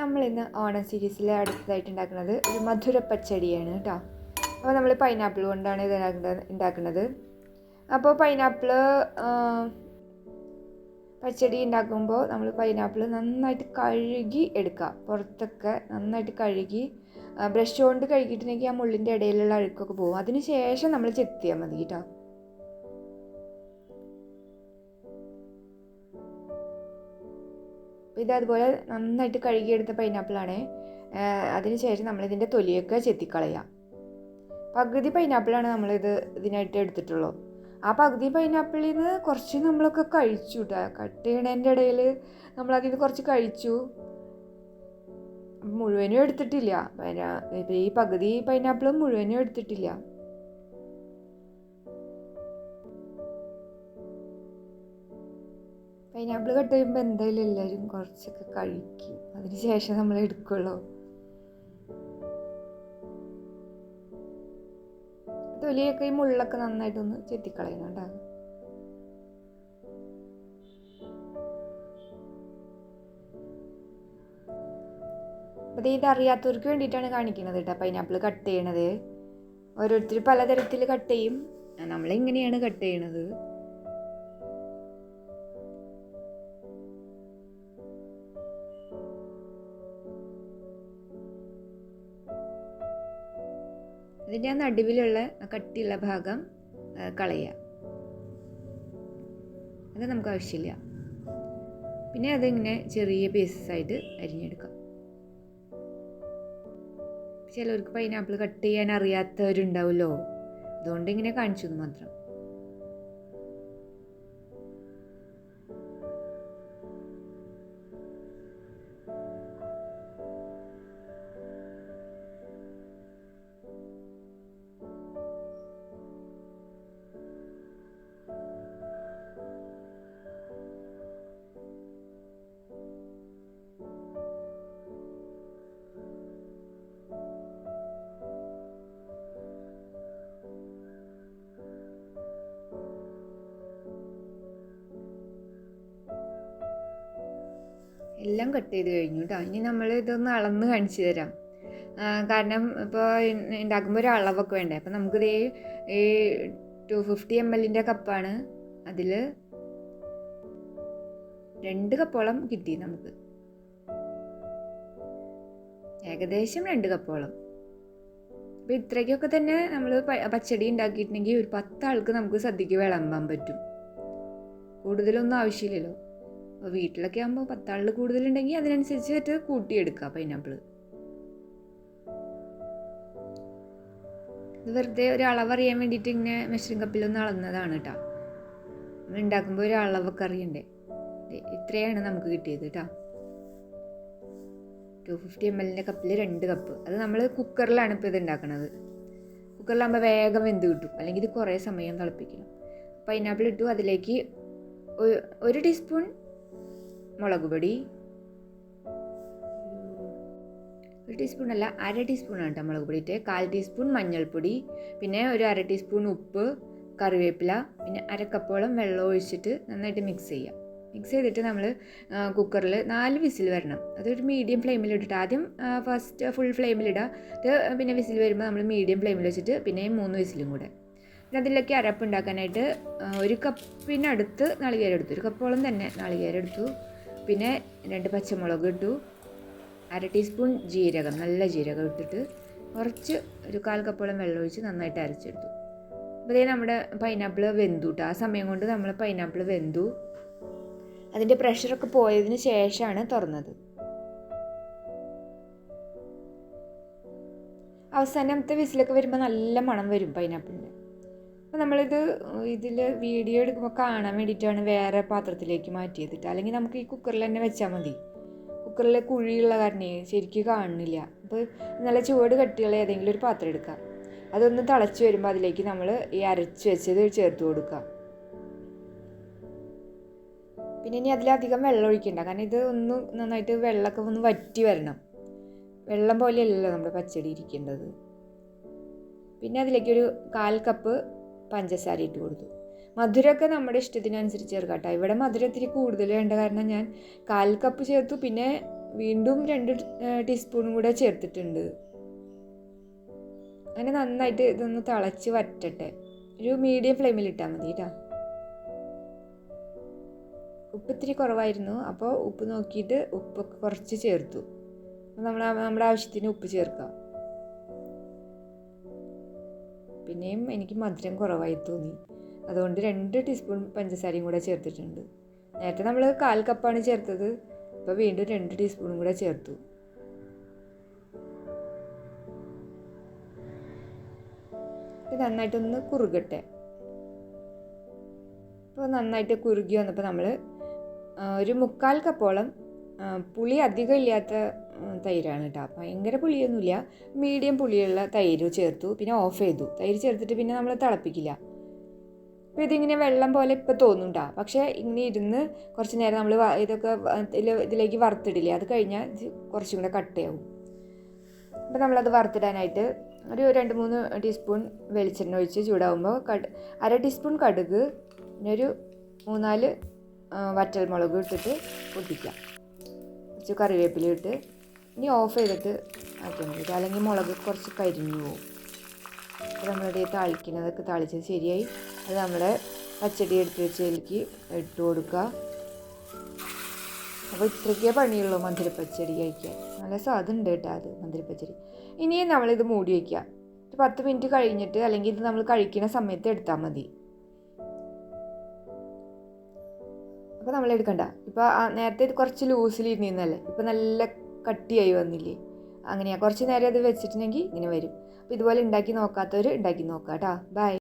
നമ്മളിന്ന് ഓണം സീരീസിൽ അടുത്തതായിട്ട് ഉണ്ടാക്കുന്നത് ഒരു മധുര പച്ചടിയാണ് കേട്ടോ. അപ്പോൾ നമ്മൾ പൈനാപ്പിൾ കൊണ്ടാണ് ഇത് ഉണ്ടാക്കുന്നത്. അപ്പോൾ പൈനാപ്പിൾ പച്ചടി ഉണ്ടാക്കുമ്പോൾ നമ്മൾ പൈനാപ്പിൾ നന്നായിട്ട് കഴുകി എടുക്കുക. പുറത്തൊക്കെ നന്നായിട്ട് കഴുകി ബ്രഷ് കൊണ്ട് കഴുകിയിട്ടുണ്ടെങ്കിൽ ആ മുള്ളിൻ്റെ ഇടയിലുള്ള അഴുക്കൊക്കെ പോകും. അതിന് ശേഷം നമ്മൾ ചെത്തിയാൽ മതി കേട്ടോ. ഇത് അതുപോലെ നന്നായിട്ട് കഴുകിയെടുത്ത പൈനാപ്പിളാണ്. അതിനുശേഷം നമ്മളിതിൻ്റെ തൊലിയൊക്കെ ചെത്തിക്കളയാം. പകുതി പൈനാപ്പിളാണ് ഇതിനായിട്ട് എടുത്തിട്ടുള്ളൂ. ആ പകുതി പൈനാപ്പിളിൽ നിന്ന് കുറച്ച് നമ്മളൊക്കെ കഴിച്ചു കേട്ടോ. കട്ട് ചെയ്യണതിൻ്റെ ഇടയിൽ നമ്മളതിൽ നിന്ന് കുറച്ച് കഴിച്ചു. മുഴുവനും എടുത്തിട്ടില്ല. ഈ പകുതി പൈനാപ്പിൾ മുഴുവനും എടുത്തിട്ടില്ല. പൈനാപ്പിൾ കട്ട് ചെയ്യുമ്പോൾ എന്തായാലും എല്ലാവരും കുറച്ചൊക്കെ കഴിക്കും. അതിന് ശേഷം നമ്മൾ എടുക്കുള്ളൂ. തൊലിയൊക്കെ ഈ മുള്ളൊക്കെ നന്നായിട്ടൊന്ന് ചെത്തിക്കളയണം കേട്ടോ. അപ്പോൾ ഇതറിയാത്തവർക്ക് വേണ്ടിയിട്ടാണ് കാണിക്കുന്നത് കേട്ടോ പൈനാപ്പിൾ കട്ട് ചെയ്യണത്. ഓരോരുത്തർ പലതരത്തിൽ കട്ട് ചെയ്യും. നമ്മളിങ്ങനെയാണ് കട്ട് ചെയ്യണത്. ഇതിൻ്റെ ആ നടുവിലുള്ള കട്ടിയുള്ള ഭാഗം കളയുക. അത് നമുക്ക് ആവശ്യമില്ല. പിന്നെ അതിങ്ങനെ ചെറിയ പീസസായിട്ട് അരിഞ്ഞെടുക്കാം. ചിലർക്ക് പൈനാപ്പിൾ കട്ട് ചെയ്യാൻ അറിയാത്തവരുണ്ടാവുമല്ലോ, അതുകൊണ്ട് ഇങ്ങനെ കാണിച്ചു എന്ന് മാത്രം. എല്ലാം കട്ട് ചെയ്ത് കഴിഞ്ഞു കേട്ടോ. ഇനി നമ്മൾ ഇതൊന്ന് അളന്ന് കാണിച്ചു തരാം. കാരണം ഇപ്പോൾ ഉണ്ടാക്കുമ്പോൾ ഒരു അളവൊക്കെ വേണ്ടേ. അപ്പോൾ നമുക്കിത് ഈ 250 ml കപ്പാണ്. അതിൽ 2 കപ്പോളം കിട്ടി നമുക്ക്. ഏകദേശം 2 കപ്പോളം. അപ്പോൾ ഇത്രയ്ക്കൊക്കെ തന്നെ നമ്മൾ പച്ചടി ഉണ്ടാക്കിയിട്ടുണ്ടെങ്കിൽ ഒരു 10 ആൾക്ക് നമുക്ക് സദ്യക്ക് വിളമ്പാൻ പറ്റും. കൂടുതലൊന്നും ആവശ്യമില്ലല്ലോ. അപ്പോൾ വീട്ടിലൊക്കെ ആകുമ്പോൾ 10 ആളിൽ കൂടുതലുണ്ടെങ്കിൽ അതിനനുസരിച്ചിട്ട് കൂട്ടിയെടുക്കുക പൈനാപ്പിൾ. ഇത് വെറുതെ ഒരു അളവറിയാൻ വേണ്ടിയിട്ട് ഇങ്ങനെ മെഷറിംഗ് കപ്പിലൊന്ന് അളന്നതാണ് കേട്ടോ. നമ്മൾ ഉണ്ടാക്കുമ്പോൾ ഒരു അളവൊക്കെ അറിയണ്ടേ. ഇത്രയാണ് നമുക്ക് കിട്ടിയത് കേട്ടോ. 250 ml കപ്പിൽ 2 കപ്പ്. അത് നമ്മൾ കുക്കറിലാണ് ഇപ്പോൾ ഇത് ഉണ്ടാക്കുന്നത്. കുക്കറിലാകുമ്പോൾ വേഗം വെന്ത് കിട്ടും. അല്ലെങ്കിൽ ഇത് കുറേ സമയം തിളപ്പിക്കണം. പൈനാപ്പിൾ ഇട്ടു. അതിലേക്ക് 1 ടീസ്പൂൺ മുളക് പൊടി, 1 ടീസ്പൂൺ അല്ല 1/2 ടീസ്പൂണാണ് കേട്ടോ മുളക് പൊടി ഇട്ട്. 1/4 ടീസ്പൂൺ മഞ്ഞൾപ്പൊടി, പിന്നെ ഒരു 1/2 ടീസ്പൂൺ ഉപ്പ്, കറിവേപ്പില, പിന്നെ 1/2 കപ്പോളം വെള്ളം ഒഴിച്ചിട്ട് നന്നായിട്ട് മിക്സ് ചെയ്യുക. മിക്സ് ചെയ്തിട്ട് നമ്മൾ കുക്കറിൽ 4 വിസിൽ വരണം. അതൊരു മീഡിയം ഫ്ലെയിമിലിട്ടിട്ട് ആദ്യം ഫസ്റ്റ് ഫുൾ ഫ്ലെയിമിലിടുക. പിന്നെ വിസിൽ വരുമ്പോൾ നമ്മൾ മീഡിയം ഫ്ലെയിമിൽ വെച്ചിട്ട് പിന്നെ 3 വിസിലും കൂടെ. പിന്നെ അതിലേക്ക് അരപ്പ് ഉണ്ടാക്കാനായിട്ട് 1 കപ്പിനടുത്ത് നാളികേരം എടുത്തു. 1 കപ്പോളം തന്നെ നാളികേരം എടുത്തു. പിന്നെ 2 പച്ചമുളക് ഇട്ടു. 1/2 ടീസ്പൂൺ ജീരകം, നല്ല ജീരകം ഇട്ടിട്ട് കുറച്ച് ഒരു 1/4 കപ്പോളം വെള്ളം ഒഴിച്ച് നന്നായിട്ട് അരച്ചെടുത്തു. അപ്പോൾ നമ്മുടെ പൈനാപ്പിൾ വെന്തു കേട്ടോ. ആ സമയം കൊണ്ട് നമ്മൾ പൈനാപ്പിൾ വെന്തു. അതിൻ്റെ പ്രഷറൊക്കെ പോയതിന് ശേഷമാണ് തുറന്നത്. അവസാനത്തെ വിസിലൊക്കെ വരുമ്പോൾ നല്ല മണം വരും പൈനാപ്പിളിൻ്റെ. അപ്പോൾ ഇതിൽ വീഡിയോ എടുക്കുമ്പോൾ കാണാൻ വേണ്ടിയിട്ടാണ് വേറെ പാത്രത്തിലേക്ക് മാറ്റിയത്. അല്ലെങ്കിൽ നമുക്ക് ഈ കുക്കറിൽ തന്നെ വെച്ചാൽ മതി. കുക്കറിൽ കുഴിയുള്ള കാരണേ ശരിക്കും കാണുന്നില്ല. അപ്പോൾ നല്ല ചുവട് കട്ടിയുള്ള ഏതെങ്കിലും ഒരു പാത്രം എടുക്കുക. അതൊന്ന് തിളച്ച് വരുമ്പോൾ അതിലേക്ക് നമ്മൾ ഈ അരച്ച് വെച്ചത് ചേർത്ത് കൊടുക്കുക. പിന്നെ ഇനി അതിലധികം വെള്ളം ഒഴിക്കണ്ട. കാരണം ഇത് ഒന്ന് നന്നായിട്ട് വെള്ളമൊക്കെ ഒന്ന് വറ്റി വരണം. വെള്ളം പോലെയല്ലല്ലോ നമ്മുടെ പച്ചടി ഇരിക്കേണ്ടത്. പിന്നെ അതിലേക്കൊരു 1/4 കപ്പ് പഞ്ചസാര ഇട്ട് കൊടുത്തു. മധുരമൊക്കെ നമ്മുടെ ഇഷ്ടത്തിനനുസരിച്ച് ചേർക്കാം കേട്ടോ. ഇവിടെ മധുരം ഇത്തിരി കൂടുതൽ വേണ്ട കാരണം ഞാൻ 1/4 കപ്പ് ചേർത്തു. പിന്നെ വീണ്ടും 2 ടീസ്പൂണും കൂടെ ചേർത്തിട്ടുണ്ട്. അങ്ങനെ നന്നായിട്ട് ഇതൊന്ന് തിളച്ച് വറ്റട്ടെ. ഒരു മീഡിയം ഫ്ലെയിമിൽ ഇട്ടാൽ മതി കേട്ടോ. ഉപ്പ് ഇത്തിരി കുറവായിരുന്നു, അപ്പോൾ ഉപ്പ് നോക്കിയിട്ട് ഉപ്പൊക്കെ കുറച്ച് ചേർത്തു. നമ്മുടെ ആവശ്യത്തിന് ഉപ്പ് ചേർക്കാം. പിന്നെയും എനിക്ക് മധുരം കുറവായി തോന്നി, അതുകൊണ്ട് 2 ടീസ്പൂൺ പഞ്ചസാരയും കൂടെ ചേർത്തിട്ടുണ്ട്. നേരത്തെ നമ്മൾ 1/4 കപ്പാണ് ചേർത്തത്, അപ്പോൾ വീണ്ടും 2 ടീസ്പൂണും കൂടെ ചേർത്തു. ഇത് നന്നായിട്ടൊന്ന് കുറുകട്ടെ. അപ്പോൾ നന്നായിട്ട് കുറുകി വന്നപ്പോൾ നമ്മൾ ഒരു 1/4 കപ്പോളം പുളി അധികം ഇല്ലാത്ത തൈരാണ് കേട്ടോ. ഭയങ്കര പുളിയൊന്നുമില്ല, മീഡിയം പുളിയുള്ള തൈര് ചേർത്തു. പിന്നെ ഓഫ് ചെയ്തു. തൈര് ചേർത്തിട്ട് പിന്നെ നമ്മൾ തിളപ്പിക്കില്ല. അപ്പോൾ ഇതിങ്ങനെ വെള്ളം പോലെ ഇപ്പോൾ തോന്നും കേട്ടോ. പക്ഷേ ഇങ്ങനെ ഇരുന്ന് കുറച്ച് നേരം നമ്മൾ ഇതൊക്കെ ഇതിലേക്ക് വറുത്തിടില്ലേ, അത് കഴിഞ്ഞാൽ ഇത് കുറച്ചും കൂടെ കട്ടയാവും. അപ്പോൾ നമ്മളത് വറുത്തിടാനായിട്ട് ഒരു 2-3 ടീസ്പൂൺ വെളിച്ചെണ്ണ ഒഴിച്ച് ചൂടാകുമ്പോൾ 1/2 ടീസ്പൂൺ കടുക്, പിന്നെ ഒരു 3-4 വറ്റൽമുളക് ഇട്ടിട്ട് പൊട്ടിക്കാം. കുറച്ച് കറിവേപ്പില ഇട്ട് ഇനി ഓഫ് ചെയ്തിട്ട് ആക്കിയാൽ മതി, അല്ലെങ്കിൽ മുളക് കുറച്ച് കരിഞ്ഞു പോകും. അപ്പോൾ നമ്മളുടെ താളിക്കുന്നതൊക്കെ താളിച്ചത് ശരിയായി. അത് നമ്മുടെ പച്ചടി എടുത്ത് വെച്ചതിലേക്ക് ഇട്ട് കൊടുക്കുക. അപ്പോൾ ഇത്രയ്ക്കേ പണിയുള്ളൂ മധുരപ്പച്ചടി കഴിക്കാൻ. നല്ല സ്വാദുണ്ട് കേട്ടോ അത് മധുരപ്പച്ചടി. ഇനി നമ്മളിത് മൂടി വയ്ക്കുക. 10 മിനിറ്റ് കഴിഞ്ഞിട്ട്, അല്ലെങ്കിൽ ഇത് നമ്മൾ കഴിക്കുന്ന സമയത്ത് എടുത്താൽ മതി. അപ്പോൾ നമ്മൾ എടുക്കണ്ട. ഇപ്പോൾ നേരത്തെ ഇത് കുറച്ച് ലൂസിലിരുന്നല്ലേ, ഇപ്പോൾ നല്ല കട്ടിയായി വന്നില്ലേ, അങ്ങനെയാണ്. കുറച്ച് നേരം ഇത് വെച്ചിട്ടുണ്ടെങ്കിൽ ഇങ്ങനെ വരും. അപ്പോൾ ഇതുപോലെ ഉണ്ടാക്കി നോക്കാത്തവർ ഉണ്ടാക്കി നോക്കാം കേട്ടോ. ബൈ.